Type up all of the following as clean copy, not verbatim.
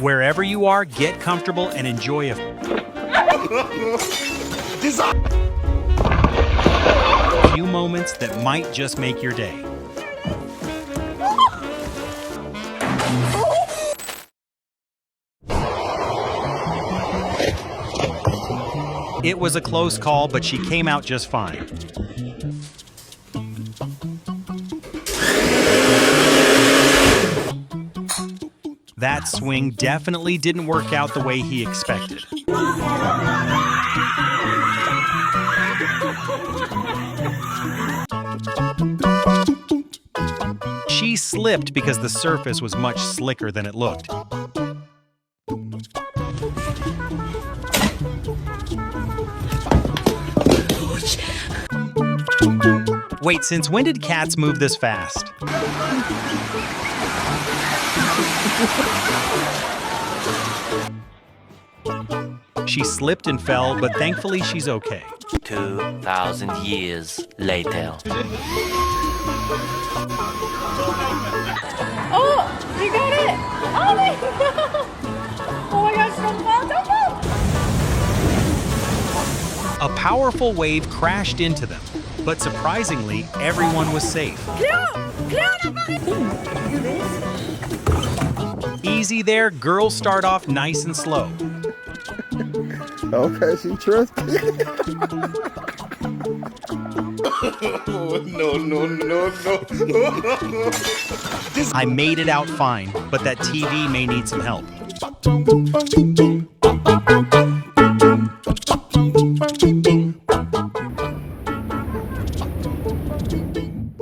Wherever you are, get comfortable and enjoy a few moments that might just make your day. It was a close call, but she came out just fine. That swing definitely didn't work out the way he expected. She slipped because the surface was much slicker than it looked. Wait, since when did cats move this fast? She slipped and fell, but thankfully she's okay. 2,000 years later. Oh, you got it! Oh my god! Oh my gosh, don't fall, don't fall! A powerful wave crashed into them, but surprisingly, everyone was safe. Easy there, girls start off nice and slow. Okay, she trusts me. No. I made it out fine, but that TV may need some help.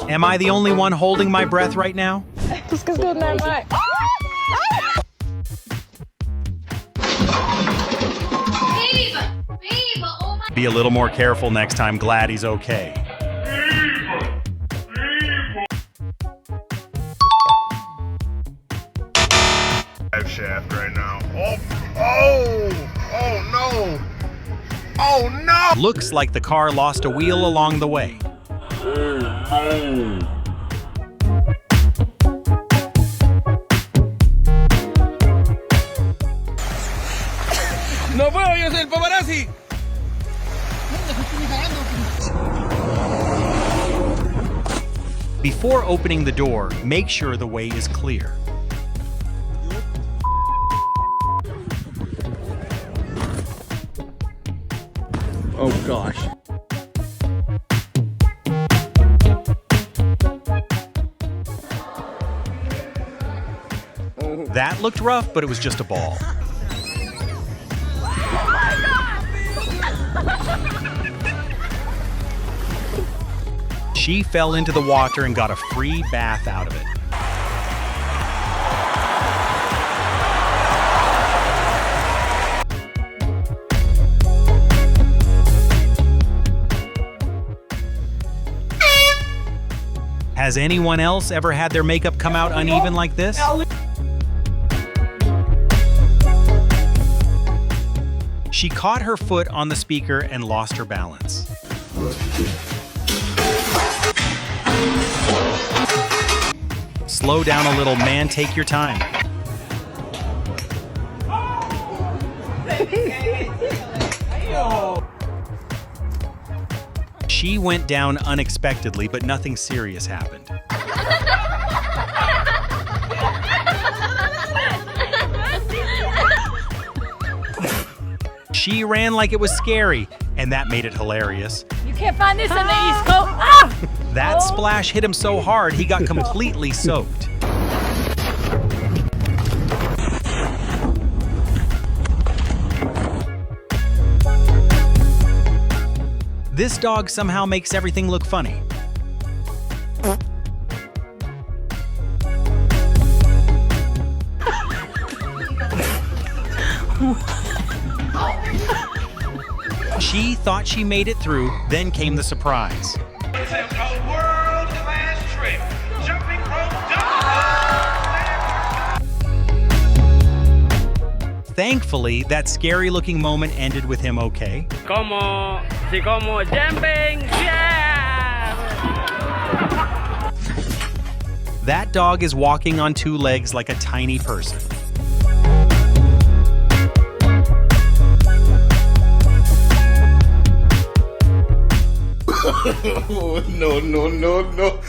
Am I the only one holding my breath right now? Be a little more careful next time. Glad he's okay. Shaft right now. Oh no. Oh no. Looks like the car lost a wheel along the way. No puedo, yo soy el paparazzi. Before opening the door, make sure the way is clear. Oh gosh. That looked rough, but it was just a ball. She fell into the water and got a free bath out of it. Has anyone else ever had their makeup come out uneven like this? She caught her foot on the speaker and lost her balance. Slow down a little, man. Take your time. She went down unexpectedly, but nothing serious happened. She ran like it was scary, and that made it hilarious. You can't find this on the East Coast. Ah! That splash hit him so hard, he got completely soaked. This dog somehow makes everything look funny. She thought she made it through, then came the surprise. Attempt a world-class trick, jumping rope double. Thankfully, that scary-looking moment ended with him okay. Como jumping, yeah! That dog is walking on two legs like a tiny person. Oh, no, no, no, no.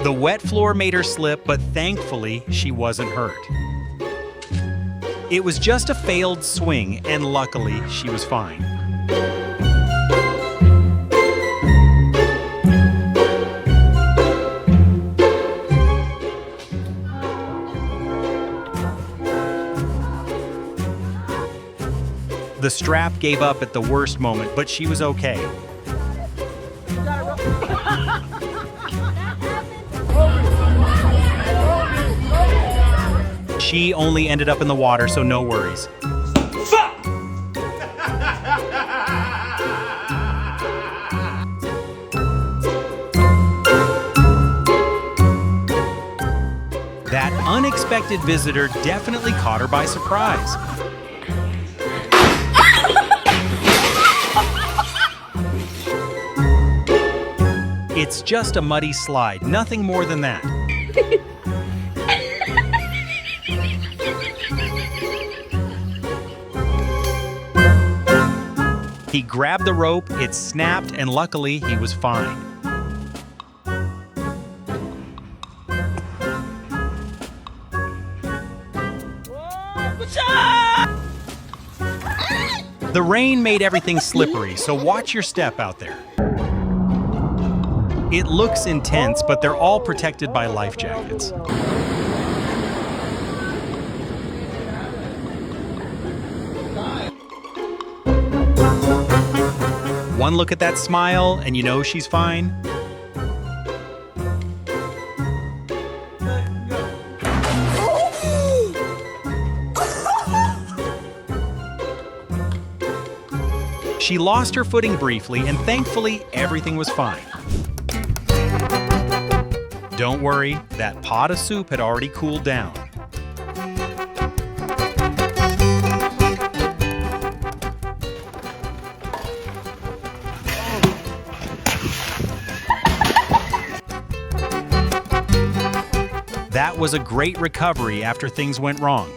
The wet floor made her slip, but thankfully, she wasn't hurt. It was just a failed swing, and luckily, she was fine. The strap gave up at the worst moment, but she was okay. She only ended up in the water, so no worries. That unexpected visitor definitely caught her by surprise. It's just a muddy slide, nothing more than that. He grabbed the rope, it snapped, and luckily he was fine. The rain made everything slippery, so watch your step out there. It looks intense, but they're all protected by life jackets. One look at that smile, and you know she's fine. She lost her footing briefly, and thankfully, everything was fine. Don't worry, that pot of soup had already cooled down. That was a great recovery after things went wrong.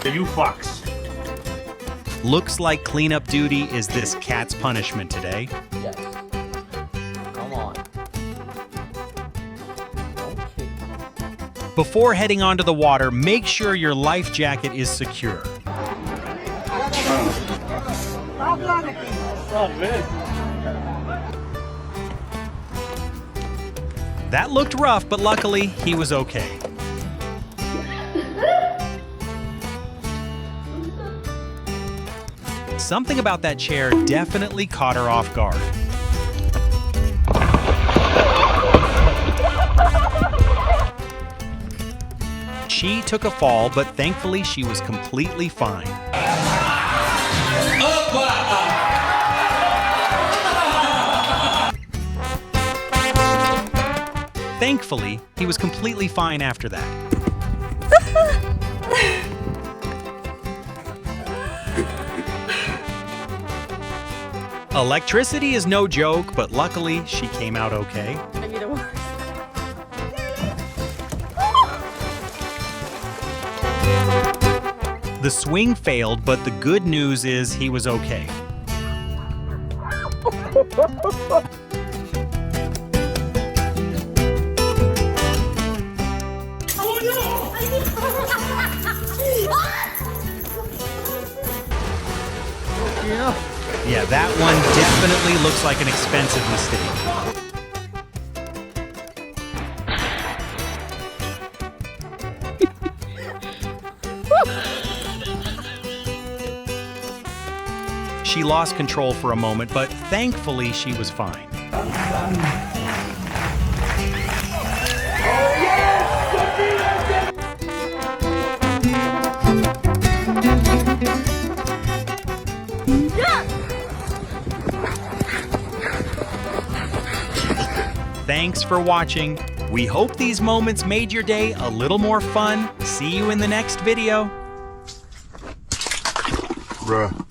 You fucks. Looks like cleanup duty is this cat's punishment today. Yes. Come on. Okay. Before heading onto the water, make sure your life jacket is secure. Oh, man. That looked rough, but luckily, he was okay. Something about that chair definitely caught her off guard. She took a fall, but thankfully she was completely fine. Thankfully, he was completely fine after that. Electricity is no joke, but luckily she came out okay. I need a water. The swing failed, but the good news is he was okay. Yeah, that one definitely looks like an expensive mistake. She lost control for a moment, but thankfully she was fine. Thanks for watching. We hope these moments made your day a little more fun. See you in the next video. Bruh.